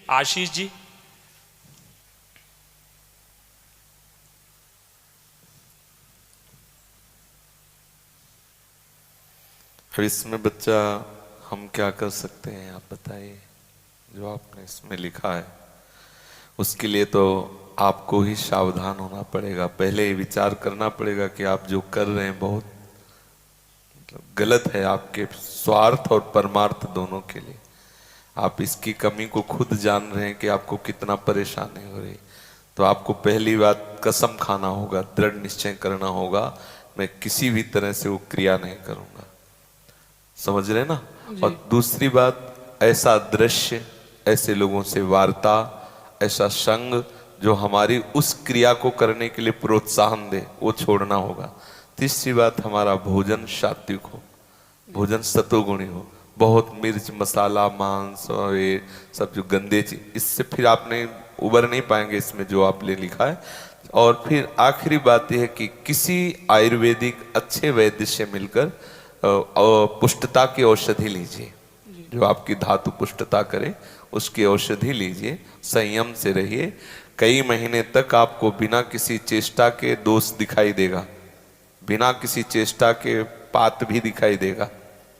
आशीष जी। अब इसमें बच्चा हम क्या कर सकते हैं, आप बताइए। जो आपने इसमें लिखा है उसके लिए तो आपको ही सावधान होना पड़ेगा। पहले विचार करना पड़ेगा कि आप जो कर रहे हैं बहुत गलत है, आपके स्वार्थ और परमार्थ दोनों के लिए। आप इसकी कमी को खुद जान रहे हैं कि आपको कितना परेशानी हो रही। तो आपको पहली बात कसम खाना होगा, दृढ़ निश्चय करना होगा, मैं किसी भी तरह से वो क्रिया नहीं करूंगा। समझ रहे ना। और दूसरी बात, ऐसा दृश्य, ऐसे लोगों से वार्ता, ऐसा संग जो हमारी उस क्रिया को करने के लिए प्रोत्साहन दे, वो छोड़ना होगा। तीसरी बात, हमारा भोजन सात्विक हो, भोजन सतोगुणी हो। बहुत मिर्च मसाला मांस और ये सब जो गंदे चीज, इससे फिर आपने उबर नहीं पाएंगे इसमें जो आपने लिखा है। और फिर आखिरी बात यह है कि किसी आयुर्वेदिक अच्छे वैद्य से मिलकर पुष्टता की औषधि लीजिए, जो आपकी धातु पुष्टता करे उसकी औषधि लीजिए। संयम से रहिए। कई महीने तक आपको बिना किसी चेष्टा के दोष दिखाई देगा, बिना किसी चेष्टा के पात भी दिखाई देगा,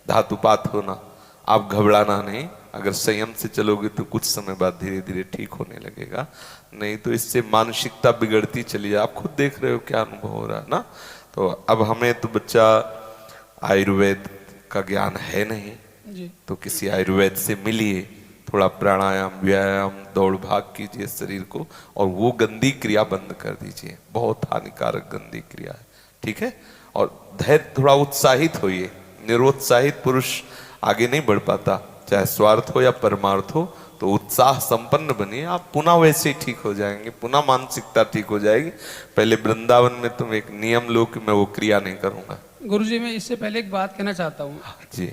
धातुपात होना। आप घबराना नहीं, अगर संयम से चलोगे तो कुछ समय बाद धीरे धीरे ठीक होने लगेगा। नहीं तो इससे मानसिकता बिगड़ती चली जाए। आप खुद देख रहे हो क्या अनुभव हो रहा है ना। तो अब हमें तो बच्चा आयुर्वेद का ज्ञान है नहीं जी। तो किसी आयुर्वेद से मिलिए, थोड़ा प्राणायाम व्यायाम दौड़ भाग कीजिए शरीर को, और वो गंदी क्रिया बंद कर दीजिए। बहुत हानिकारक गंदी क्रिया है, ठीक है। और धैर्य, थोड़ा उत्साहित होइए। निरुत्साहित पुरुष आगे नहीं बढ़ पाता, चाहे स्वार्थ हो या परमार्थ हो। तो उत्साह संपन्न बनिए, आप पुनः वैसे ही ठीक हो जाएंगे, पुनः मानसिकता ठीक हो जाएगी। पहले वृंदावन में तुम एक नियम लो कि मैं वो क्रिया नहीं करूंगा। गुरुजी, मैं इससे पहले एक बात कहना चाहता हूँ जी।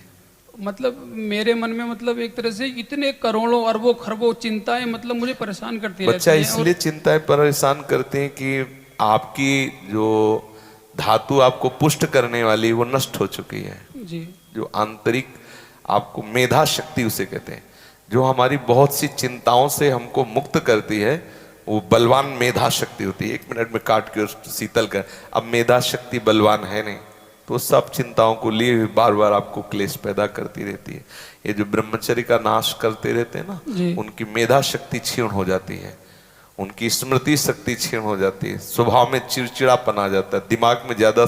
मतलब मेरे मन में मतलब एक तरह से इतने करोड़ों अरबों खरबों चिंताएं मतलब मुझे परेशान करती रहती बच्चा हैं। इसलिए चिंताएं परेशान करते हैं कि आपकी जो धातु आपको पुष्ट करने वाली वो नष्ट हो चुकी है जी। जो आंतरिक आपको मेधा शक्ति उसे कहते हैं, जो हमारी बहुत सी चिंताओं से हमको मुक्त करती है, वो बलवान मेधा शक्ति होती है। 1 मिनट में काट के शीतल कर। अब मेधा शक्ति बलवान है नहीं, तो सब चिंताओं को लिए हुए बार बार आपको क्लेश पैदा करती रहती है। ये जो ब्रह्मचर्य का नाश करते रहते हैं ना, उनकी मेधा शक्ति क्षीण हो जाती है, उनकी स्मृति शक्ति क्षीण हो जाती है, स्वभाव में चिड़चिड़ापन आ जाता है, दिमाग में ज्यादा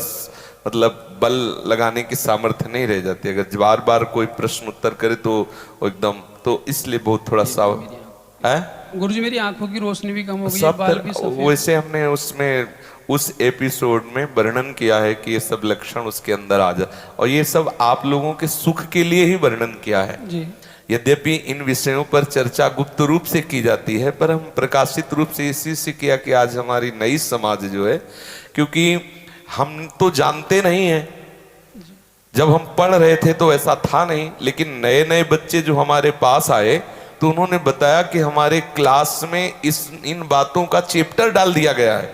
मतलब बल लगाने की सामर्थ्य नहीं रह जाती। अगर बार बार कोई प्रश्न उत्तर करे तो एकदम, तो इसलिए बहुत थोड़ा सा है। गुरुजी, मेरी आंखों की रोशनी भी कम हो गई है, बाल भी सफेद। वैसे हमने उसमें उस एपिसोड में वर्णन किया है कि ये सब लक्षण उसके अंदर आ जाए, और ये सब आप लोगों के सुख के लिए ही वर्णन किया है जी। यद्यपि इन विषयों पर चर्चा गुप्त रूप से की जाती है, पर हम प्रकाशित रूप से इसी से किया कि आज हमारी नई समाज जो है, क्योंकि हम तो जानते नहीं है, जब हम पढ़ रहे थे तो ऐसा था नहीं, लेकिन नए नए बच्चे जो हमारे पास आए तो उन्होंने बताया कि हमारे क्लास में इन बातों का चैप्टर डाल दिया गया है।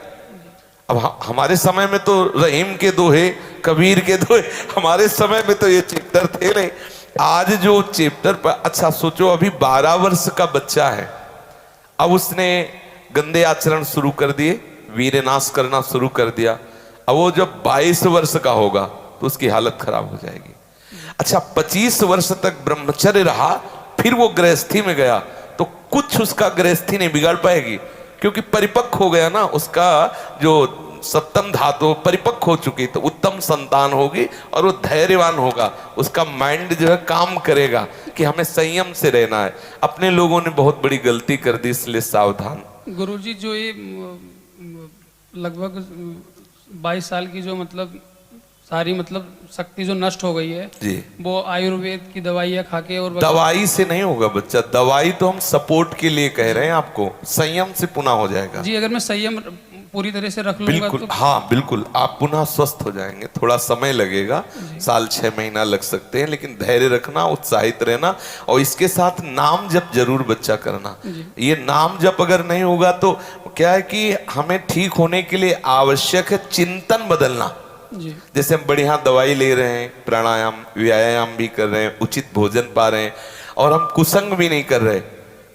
अब हमारे समय में तो रहीम के दोहे, कबीर के दोहे, हमारे समय में तो ये चैप्टर थे नहीं। आज जो चैप्टर पर, अच्छा सोचो, अभी 12 वर्ष का बच्चा है, अब उसने गंदे आचरण शुरू कर दिए, वीरनाश करना शुरू कर दिया। अब वो जब 22 वर्ष का होगा तो उसकी हालत खराब हो जाएगी। अच्छा, 25 वर्ष तक ब्रह्मचर्य रहा, फिर वो गृहस्थी में गया तो कुछ उसका गृहस्थी नहीं बिगाड़ पाएगी, क्योंकि परिपक्व हो गया ना, उसका जो सप्तम धातु परिपक्व हो चुकी, तो उत्तम संतान होगी और वो धैर्यवान होगा। उसका माइंड जो है काम करेगा कि हमें संयम से रहना है। अपने लोगों ने बहुत बड़ी गलती कर दी, इसलिए सावधान। गुरुजी, जो ये लगभग 22 साल की जो मतलब सारी मतलब शक्ति जो नष्ट हो गई है जी, वो आयुर्वेद की दवाइयाँ खा के, और दवाई से नहीं होगा बच्चा, दवाई तो हम सपोर्ट के लिए कह रहे हैं आपको, संयम से पुनः हो जाएगा जी। अगर मैं संयम पूरी तरह से रख लूंगा बिल्कुल तो... हाँ बिल्कुल, आप पुनः स्वस्थ हो जाएंगे। थोड़ा समय लगेगा, साल 6 महीना लग सकते हैं, लेकिन धैर्य रखना, उत्साहित रहना, और इसके साथ नाम जप जरूर बच्चा करना। ये नाम जप अगर नहीं होगा तो क्या है कि हमें ठीक होने के लिए आवश्यक है चिंतन बदलना। जैसे हम बढ़िया दवाई ले रहे हैं, प्राणायाम व्यायाम भी कर रहे हैं, उचित भोजन पा रहे हैं, और हम कुसंग भी नहीं कर रहे,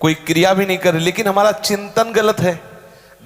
कोई क्रिया भी नहीं कर रहे, लेकिन हमारा चिंतन गलत है,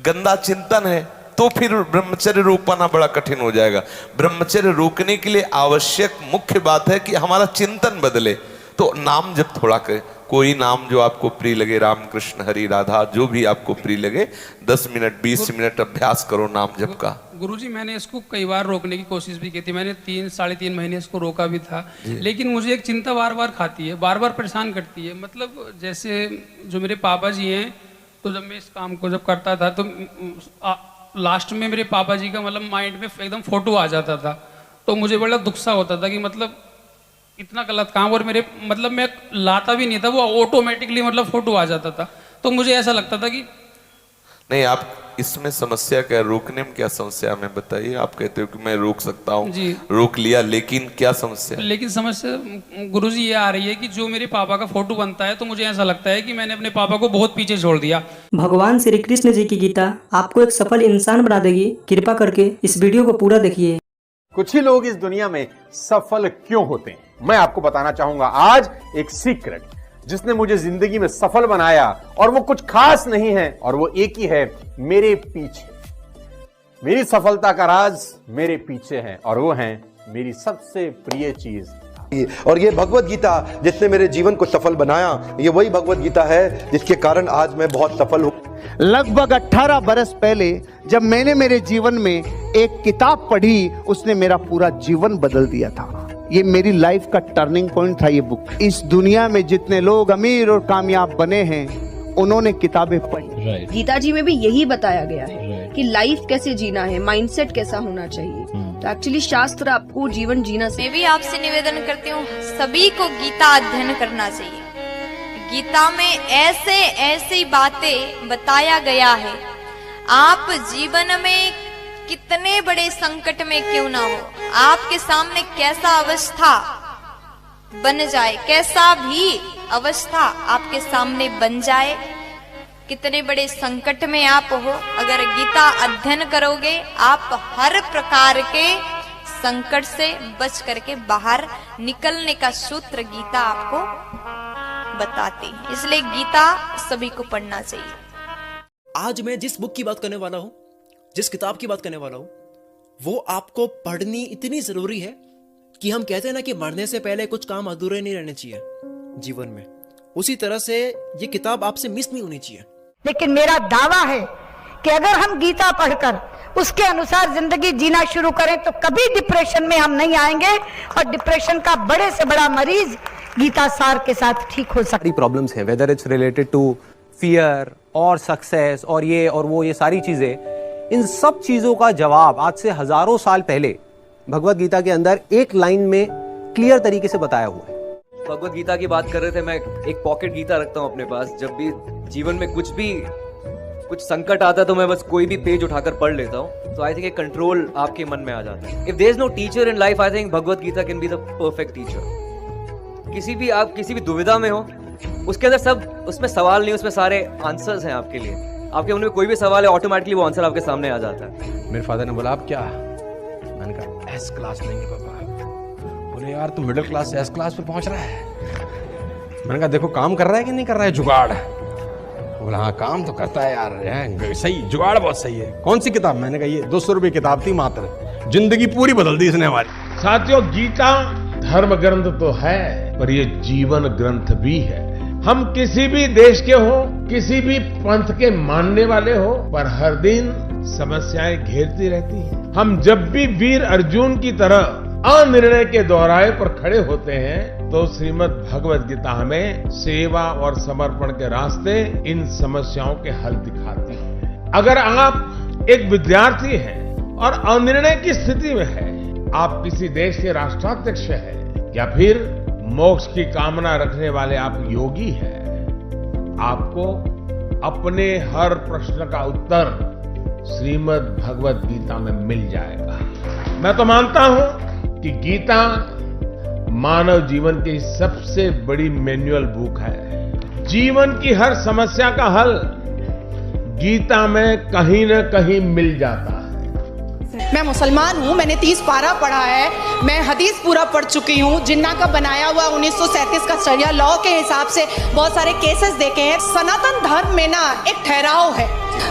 गंदा चिंतन है, तो फिर ब्रह्मचर्य रोक पाना बड़ा कठिन हो जाएगा। ब्रह्मचर्य रोकने के लिए आवश्यक मुख्य बात है कि हमारा चिंतन बदले। तो नाम जब थोड़ा करें, कोई नाम जो आपको प्रिय लगे, राम कृष्ण हरि राधा, जो भी आपको प्रिय लगे, 10 मिनट 20 मिनट अभ्यास करो नाम जप का। गुरुजी मैंने इसको कई बार रोकने की कोशिश भी की थी, मैंने 3-3.5 महीने इसको रोका भी था, लेकिन मुझे एक चिंता बार बार खाती है, बार बार परेशान करती है। मतलब जैसे जो मेरे पापा जी हैं, तो जब मैं इस काम को जब करता था तो लास्ट में मेरे पापा जी का मतलब माइंड में एकदम फोटो आ जाता था, तो मुझे बड़ा दुख सा होता था कि मतलब इतना गलत काम, और मेरे मतलब मैं लाता भी नहीं था, वो ऑटोमेटिकली मतलब फोटो आ जाता था। तो मुझे ऐसा लगता था कि नहीं, आप इसमें समस्या क्या, रोकने में क्या समस्या हमें बताइए। आप कहते हो कि मैं रोक सकता हूँ, रोक लिया, लेकिन क्या समस्या? लेकिन समस्या गुरुजी ये आ रही है कि जो मेरे पापा का फोटो बनता है, तो मुझे ऐसा लगता है कि मैंने अपने पापा को बहुत पीछे छोड़ दिया। भगवान श्री कृष्ण जी की गीता आपको एक सफल इंसान बना देगी। कृपा करके इस वीडियो को पूरा देखिए। कुछ ही लोग इस दुनिया में सफल क्यों होते हैं, मैं आपको बताना चाहूंगा आज एक सीक्रेट, जिसने मुझे जिंदगी में सफल बनाया, और वो कुछ खास नहीं है, और वो एक ही है, मेरे पीछे। मेरी सफलता का राज मेरे पीछे है, और वो है मेरी सबसे प्रिय चीज। और ये भगवत गीता जिसने मेरे जीवन को सफल बनाया, ये वही भगवत गीता है जिसके कारण आज मैं बहुत सफल हूँ। लगभग 18 बरस पहले जब मैंने मेरे जीवन में एक किताब पढ़ी, उसने मेरा पूरा जीवन बदल दिया था। ये मेरी लाइफ का टर्निंग पॉइंट था ये बुक। इस दुनिया में जितने लोग अमीर और कामयाब बने हैं, उन्होंने किताबें पढ़ी। गीता जी में भी यही बताया गया है कि लाइफ कैसे जीना है, माइंडसेट कैसा होना चाहिए। तो एक्चुअली शास्त्र आपको जीवन जीना से। मैं भी आपसे निवेदन करती हूँ, सभी को गीता अध्ययन करना चाहिए। गीता में ऐसे ऐसी बातें बताया गया है, आप जीवन में कितने बड़े संकट में क्यों ना हो, आपके सामने कैसा अवस्था बन जाए, कैसा भी अवस्था आपके सामने बन जाए, कितने बड़े संकट में आप हो, अगर गीता अध्ययन करोगे, आप हर प्रकार के संकट से बच करके बाहर निकलने का सूत्र गीता आपको बताती है। इसलिए गीता सभी को पढ़ना चाहिए। आज मैं जिस बुक की बात करने वाला हूं, जिस किताब की बात करने वाला हूं, वो आपको पढ़नी इतनी जरूरी है कि हम कहते हैं ना कि मरने से पहले कुछ काम अधूरे नहीं रहने चाहिए जीवन में, उसी तरह से ये किताब आपसे मिस नहीं होनी चाहिए। लेकिन मेरा दावा है कि अगर हम गीता पढ़कर उसके अनुसार जिंदगी जीना शुरू करें तो कभी डिप्रेशन में हम नहीं आएंगे, और डिप्रेशन का बड़े से बड़ा मरीज गीता सार के साथ ठीक हो सकती। प्रॉब्लम्स हैं, whether it's related to fear और सक्सेस और ये और वो, ये सारी चीजें, इन सब चीजों का जवाब आज से हजारों साल पहले भगवत गीता के अंदर एक लाइन में क्लियर तरीके से बताया हुआ है। भगवत गीता की बात कर रहे थे, मैं एक पॉकेट गीता रखता हूँ अपने पास। जब भी जीवन में कुछ संकट आता है तो मैं बस कोई भी पेज उठाकर पढ़ लेता हूँ, तो आई थिंक एक कंट्रोल आपके मन में आ जाता है। If there is no teacher in life, I think Bhagavad Gita can be the perfect teacher. आप किसी भी दुविधा में हो, उसके अंदर सब, उसमें सवाल नहीं, उसमें सारे आंसर्स हैं आपके लिए। आपके मन में कोई भी सवाल है, ऑटोमेटिकली वो आंसर आपके सामने आ जाता है। मेरे फादर ने बोला, आप क्या? मैंने कहा एस क्लास लेंगे पापा। बोले यार तू मिडिल क्लास से एस क्लास पे पहुंच रहा है। मैंने कहा देखो काम कर रहा है कि नहीं कर रहा है जुगाड़। बोला हाँ काम तो करता है यार, सही जुगाड़ बहुत सही है। कौन सी किताब? मैंने कहा ये 200 रुपये किताब थी मात्र, जिंदगी पूरी बदल दी इसने हमारी। साथियों, गीता धर्म ग्रंथ तो है, पर ये जीवन ग्रंथ भी है। हम किसी भी देश के हो, किसी भी पंथ के मानने वाले हो, पर हर दिन समस्याएं घेरती रहती हैं। हम जब भी वीर अर्जुन की तरह अनिर्णय के दोहराए पर खड़े होते हैं, तो श्रीमद् भगवत गीता हमें सेवा और समर्पण के रास्ते, इन समस्याओं के हल दिखाती है। अगर आप एक विद्यार्थी हैं और अनिर्णय की स्थिति में है, आप किसी देश के राष्ट्राध्यक्ष हैं, या फिर मोक्ष की कामना रखने वाले आप योगी हैं, आपको अपने हर प्रश्न का उत्तर श्रीमद् भगवत गीता में मिल जाएगा। मैं तो मानता हूं कि गीता मानव जीवन की सबसे बड़ी मैनुअल बुक है। जीवन की हर समस्या का हल गीता में कहीं न कहीं मिल जाता है। मैं मुसलमान हूँ, मैंने 30 पारा पढ़ा है, मैं हदीस पूरा पढ़ चुकी हूँ, जिन्ना का बनाया हुआ 1937 का शरिया लॉ के हिसाब से बहुत सारे केसेस देखे हैं। सनातन धर्म में ना एक ठहराव है।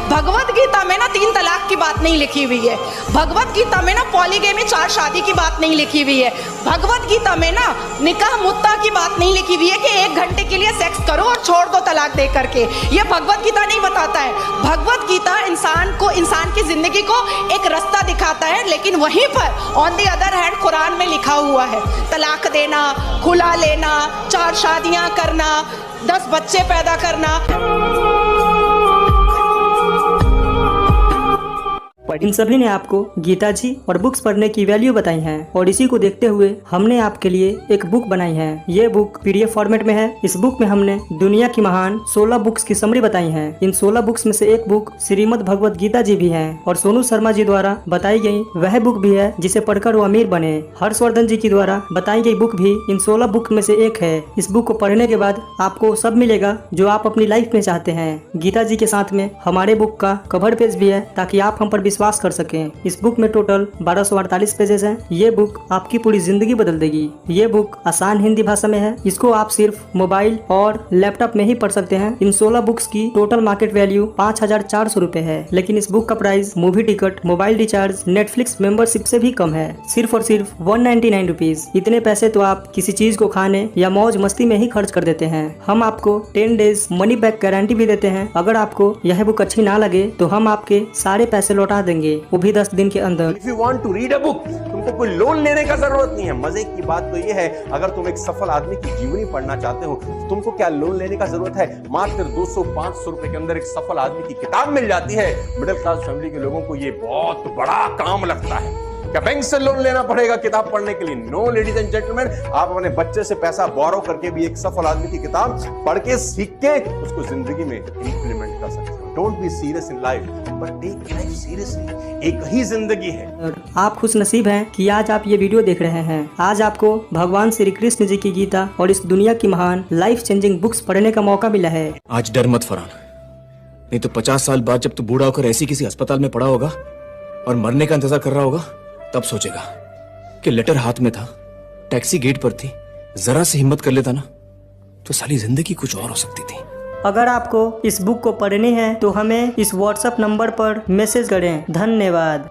भगवत गीता में ना 3 तलाक की बात नहीं लिखी हुई है। भगवत गीता में ना पॉलीगेमी 4 शादी की बात नहीं लिखी हुई है। भगवत गीता में ना निकाह मुत्ता की बात नहीं लिखी हुई है कि 1 घंटे के लिए सेक्स करो और छोड़ दो तलाक दे करके। ये भगवत गीता नहीं बताता है। भगवत गीता इंसान की जिंदगी को एक रास्ता दिखाता है, लेकिन वहीं पर on the other hand Quran में लिखा हुआ है तलाक देना, खुला लेना, 4 शादियां करना, 10 बच्चे पैदा करना। इन सभी ने आपको गीता जी और बुक्स पढ़ने की वैल्यू बताई है और इसी को देखते हुए हमने आपके लिए एक बुक बनाई है। ये बुक PDF फॉर्मेट में है। इस बुक में हमने दुनिया की महान 16 बुक्स की समरी बताई है। इन 16 बुक्स में से एक बुक श्रीमद् भगवत गीता जी भी है और सोनू शर्मा जी द्वारा बताई गई वह बुक भी है जिसे पढ़कर वो अमीर बने। हर्षवर्धन जी की द्वारा बताई गई बुक भी इन 16 बुक में से एक है। इस बुक को पढ़ने के बाद आपको सब मिलेगा जो आप अपनी लाइफ में चाहते हैं। गीता जी के साथ में हमारे बुक का कवर पेज भी है ताकि आप हम पर विश्वास कर सकें। इस बुक में टोटल 1248 पेजेस हैं। ये बुक आपकी पूरी जिंदगी बदल देगी। ये बुक आसान हिंदी भाषा में है। इसको आप सिर्फ मोबाइल और लैपटॉप में ही पढ़ सकते हैं। इन 16 बुक्स की टोटल मार्केट वैल्यू 5400 रुपए है, लेकिन इस बुक का price movie ticket, mobile recharge, Netflix membership से भी कम है। सिर्फ और सिर्फ 199 रुपीज। इतने पैसे तो आप किसी चीज को खाने या मौज मस्ती में ही खर्च कर देते हैं। हम आपको 10 डेज मनी बैक गारंटी भी देते हैं। अगर आपको यह बुक अच्छी ना लगे तो हम आपके सारे पैसे लौटा देंगे, वो भी 10 दिन के अंदर। If you want to read a book, तुमको कोई लोन लेने का जरूरत नहीं है। मजे की बात तो ये है, अगर तुम एक सफल आदमी की जीवनी पढ़ना चाहते हो तो तुमको क्या लोन लेने का जरूरत है। मात्र 200-500 रुपए के अंदर एक सफल आदमी की किताब मिल जाती है। मिडिल क्लास फैमिली के लोगों को ये बहुत बड़ा काम लगता है। क्या बैंक से लोन लेना पड़ेगा किताब पढ़ने के लिए? नो लेडीज एंड जेंटलमैन, आप अपने बच्चे से पैसा बोरो करके भी एक सफल आदमी की किताब पढ़ के सीख के उसको जिंदगी में इंप्लीमेंट कर सकते हो। Don't be serious in life, but take life seriously. एक ही जिंदगी है। आप खुश नसीब हैं कि आज आप ये वीडियो देख रहे हैं। आज आपको भगवान श्री कृष्ण जी की गीता और इस दुनिया की महान लाइफ चेंजिंग बुक्स पढ़ने का मौका मिला है। आज डर मत फरहान, नहीं तो 50 साल बाद जब तू बूढ़ा होकर ऐसी किसी अस्पताल में पड़ा होगा और मरने का इंतजार कर रहा होगा, तब सोचेगा कि लेटर हाथ में था, टैक्सी गेट पर थी, जरा से हिम्मत कर लेता ना तो साली जिंदगी कुछ और हो सकती थी। अगर आपको इस बुक को पढ़नी है तो हमें इस WhatsApp नंबर पर मैसेज करें। धन्यवाद।